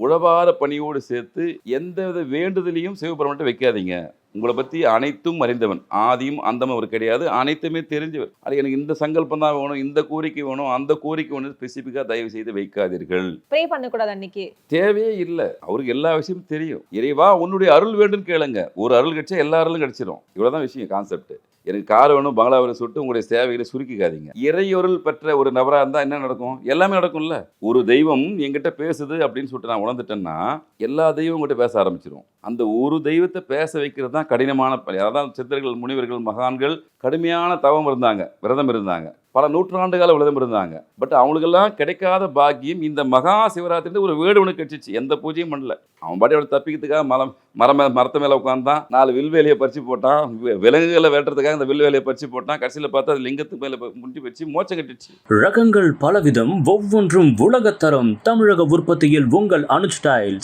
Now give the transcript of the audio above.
உழவார பணியோடு சேர்த்து எந்தவித வேண்டுதலையும் சிவபெருமான்கிட்ட வைக்காதீங்க. உங்கள பத்தி அனைத்தும் அறிந்தவன். ஆதியும் அந்தமும் அவர் கிடையாது. அனைத்துமே தெரிஞ்சவர். அது எனக்கு இந்த சங்கல்பம் தான் வேணும், இந்த கோரிக்கை வேணும், அந்த கோரிக்கை வேணும் ஸ்பெசிஃபிக்கா தயவு செய்து வைக்காதீர்கள். ப்ரே பண்ணக்கூடாது அன்னைக்கு. தேவையே இல்ல. அவருக்கு எல்லா விஷயமும் தெரியும். இறைவா உன்னுடைய அருள் வேண்டும்னு கேளுங்க. ஒரு அருள் கிடைச்சா எல்லா அருளும் கிடைச்சிரும். இவ்வளவுதான் விஷயம் கான்செப்ட். எனக்கு கார் வேணும், பங்களா வேணும் சொல்லிட்டு உங்களுடைய சேவைகளை சுருக்கிக்காதீங்க. இறையொருள் பெற்ற ஒரு நபரா இருந்தா என்ன நடக்கும்? எல்லாமே நடக்கும்ல. ஒரு தெய்வம் என்கிட்ட பேசுது அப்படின்னு சொல்லிட்டு நான் உணர்ந்துட்டேன்னா எல்லா தெய்வம் உங்ககிட்ட பேச ஆரம்பிச்சிரும். அந்த ஒரு தெய்வத்தை பேச வைக்கிறது தான் கடினமான பணி. அதான் சித்தர்கள், முனிவர்கள், மகான்கள் கடுமையான தவம் இருந்தாங்க, விரதம் இருந்தாங்க, பல நூற்றாண்டுகால விரதம் இருந்தாங்க. பட் அவங்களுக்கெல்லாம் கிடைக்காத பாக்கியம் இந்த மகா சிவராத்திரி ஒரு வேடுவனுக்கு கிடைச்சிச்சு. எந்த பூஜையும் பண்ணல. அவன் பாட்டி அவனை தப்பிக்கிறதுக்காக மரத்து மேலே உட்காந்தான், 4 வில்வேலியை பறிச்சு போட்டான், விலங்குகளை வேட்டுறதுக்காக அந்த வில்வேலியை பறிச்சு போட்டான். கடைசியில் பார்த்தா அது லிங்கத்துக்கு மேலே முட்டி வச்சு மோட்சம் கட்டிடுச்சு. ரகங்கள் பலவிதம், ஒவ்வொன்றும் உலகத்தரம். தமிழக உற்பத்தியில் உங்கள் அனுஜ் டைல்ஸ்.